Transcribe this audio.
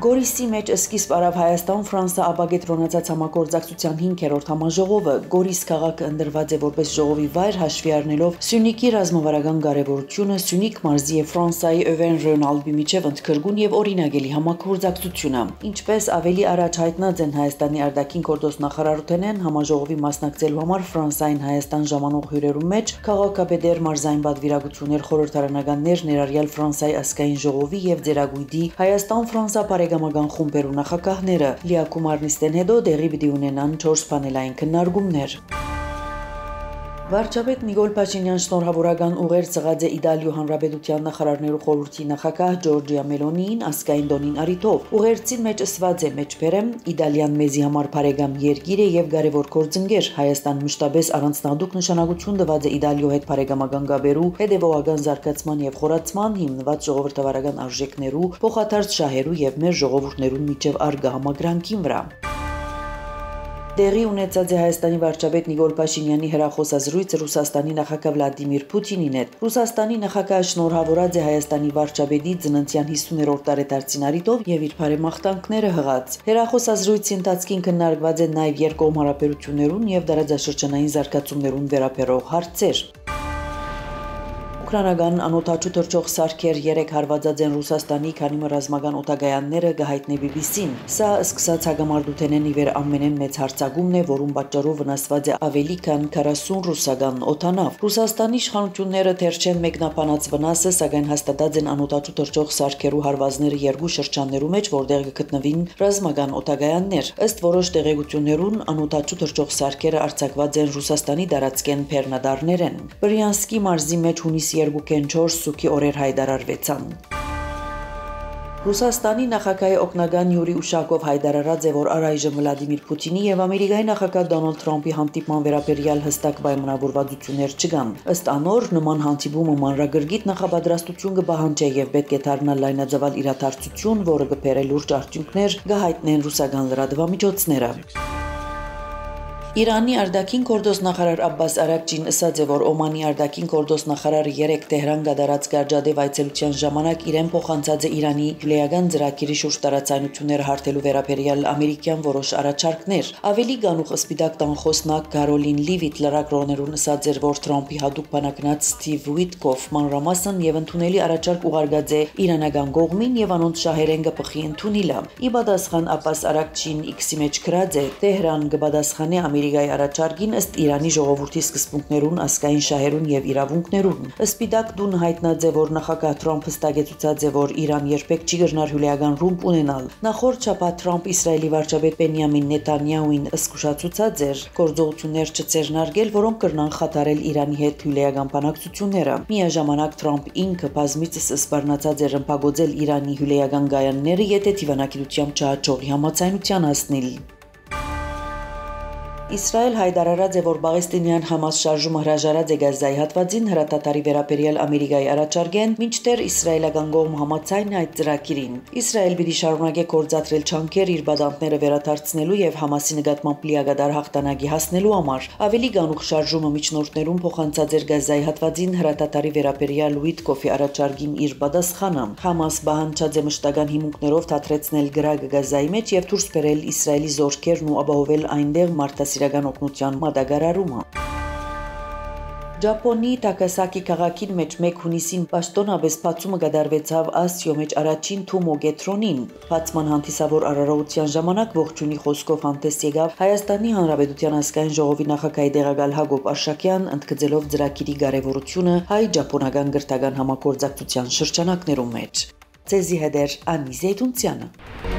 Գորիսի մեջ սկիզբ արավ Հայաստան-Ֆրանսա ապագետրոնացած համագործակցության 5-րդ համաժողովը Գորիս քաղաքը ընտրված է որպես ժողովի վայր հաշվի առնելով Սյունիքի ռազմավարական կարևորությունը, Սյունիք մարզի եւ Ֆրանսիայի Օվեն-Ռոն-Ալպի միջև ընդգրկուն եւ օրինագելի համագործակցությունը։ Ինչպես ավելի առաջ հայտնած են Հայաստանի արտաքին գործոստ նախարարութենեն համաժողովի մասնակցելու համար Ֆրանսիային Հայաստան ժամանող հյուրերու մեջ քաղաքապետեր, մարզային պատվիրակություններ, խորհրդարանականներ, ներառյալ Ֆրանսիայի ազգային ժողովի եւ Ձերագույդի Հայաստան-Ֆրանսա բարեկամական խումբերու նախագահները լիակում առնիստեն հետո դեղի պիտի ունենան 4 պանելային քննարկումներ։ Վարչապետ Նիկոլ Փաշինյան շնորհավորական ուղեր ծղած է Իտալիո Հանրապետության նախարարներու խորհրդի նախագահ Ջորջիա Մելոնիին ազգային տոնին առիթով։ Ուղերձին մեջ ըսված է մեջբերեմ Իտալիան մեզի համար բարեկամ երկիր է եւ կարևոր գործընկեր։ Հայաստան մշտապես առանձնահատուկ նշանակություն տված է Իտալիո հետ բարեկամական գաբերու, հետևողական զարգացման եւ խորացման հիմնված ժողովրդավարական արժեքներու, փոխադարձ շահերու եւ մեր ժողովուրդներուն միջև արգա համակրանքին վրա։ Տեղի ունեցած է Հայաստանի վարչապետ Նիկոլ Փաշինյանի հեռախոսազրույցը Ռուսաստանի նախագահ Վլադիմիր Պուտինին հետ։ Ռուսաստանի նախագահը շնորհավորած է Հայաստանի վարչապետի ծննդյան 50-րդ տարեդարձին առիթով եւ իր բարեմաղթանքները հղած։ Հեռախոսազրույցի ընթացքին քննարկված են նաեւ երկկողմ հարաբերություններուն եւ տարածաշրջանային զարգացումներուն վերաբերող հարցեր։ Ուկրաինական անօթաչու թռչող սարքեր 3 հարվածած են Ռուսաստանի քանի ռազմական օտագայանները գահիտնի BBC-ին։ Սա սկսած հագամարտութենեն ի վեր ամենեն մեծ հարձակումն է, որում պատճառով վնասված է ավելի քան 40 ռուսական օդանավ։ Ռուսաստանի իշխանությունները թեր չեն մեկնաբանած վնասը, սակայն հաստատած են անօթաչու թռչող սարքերու հարվածները երկու շրջաններու մեջ, որտեղ կգտնվին ռազմական օտագայաններ։ Ըստ որոշ տեղեկություններուն անօթաչու թռչող սարքերը արձակված են Ռուսաստանի տարածքեն Փեռնադարներեն։ Բրյանսկի մարզի մեջ հունիսի 2-4 սուքի օրեր հայտարարվեցան։ Ռուսաստանի նախագահի օգնական Յուրի Ուշակով հայտարարած է, որ առայժմ Վլադիմիր Պուտինի եւ Ամերիկայի նախագահ Դոնալդ Թրամփի հանդիպման վերաբերյալ հստակ պայմանավորվածություններ չկան։ Ըստ անոր, նման հանդիպումը մանրագրգիռ նախապատրաստություն կպահանջի եւ պետք է դառնա լայնածավալ իրադարձություն, որը կբերի լուրջ արդյունքներ կհայտնեն ռուսական լրատվամիջոցները։ Իրանի արտաքին գործոստ նախարար Աբբաս Արաքչին ասաց է, որ Օմանի արտաքին գործոստ նախարարը 3 Տեհրան կատարած Գարջադեվ այցելության ժամանակ իրեն փոխանցած է Իրանի հյուրերական ծրագիրի շուրջ տարածայնությունները հարթելու վերաբերյալ ամերիկյան որոշ առաջարկներ։ Ավելի գանուխ սպիտակ տան խոսնակ Կարոլին Լիվիտ լրագրողներուն ասաց էր, որ Թրամփի հատուկ բանակնած Սթիվ Ուիտկոֆ մանրամասն եւ ընդունելի առաջարկ ուղարկած է իրանական կողմին եւ անոնց շահերեն կփխի ընդունիլը։ Ի պատասխան Աբբաս Արաքչին X-ի մեջ գրած է. Տեհրան կպատասխանի Ամերիկայի առաջարկին ըստ Իրանի ժողովրդի սկզբունքներուն, ազգային շահերուն եւ իրավունքներուն։ Սպիտակ տուն հայտնած է, որ նախագահ Թրամփը ստագեցուցած է, որ Իրան երբեք չի գտնար հյուրերական ռումբ ունենալ։ Նախորդ շաբաթ Թրամփ Իսրայելի վարչապետ Բենյամին Նեթանյահուին զսկուշացուցած էր գործողություններ չձեռնարկել, որոնք կրնան խաթարել Իրանի հետ հյուրերական բանակցությունները։ Միաժամանակ Թրամփ ինքը բազմիցս սպառնացած էր ըմբագոծել Իրանի հյուրերական գայանները, եթե դիվանագիտությամբ չհաջողի համաձայնության հասնել։ Իսրայել հայտարարած է, որ Պաղեստինյան Համաս շարժումը հրաժարած է Գազայի հատվածին հրատատարի վերաբերյալ Ամերիկայի առաջարկեն, մինչդեռ իսրայելական կողմը համաձայն է այդ ծրագիրին։ Իսրայել պիտի շարունակի գործադրել ջանքեր իր բադանտները վերադարձնելու եւ Համասի նկատմամբ լիակատար հաղթանակի հասնելու համար։ Ավելի գանուխ շարժումը միջնորդներուն փոխանցած էր Գազայի հատվածին հրատատարի վերաբերյալ Ուիտկոֆի առաջարկին իր պատասխանը։ Համաս բանջած է մշտական հիմունքներով թատրեցնել գրագը Գազայի մեջ եւ դուրս բերել Իսրայելի զորքերն ու ապահովել այնտեղ մարդասիրական օգնության մատակարարումը։ Ճապոնի Տակասակի քաղաքին մեջ 1 հունիսին պաշտոնապես բացումը կատարվեցավ Ասիո մեջ առաջին թումոգետրոնին։ Բացման հանդիսավոր արարողության ժամանակ ողջունի խոսքով հանդես եկավ Հայաստանի Հանրապետության ազգային ժողովի նախագահի տեղակալ Հակոբ Արշակյան, ընդգծելով ծրագիրի կարևորությունը հայ-ճապոնական գրթական համագործակցության շրջանակներում մեջ։ Ցեզի հետ էր Անի Զեյդունցյանը։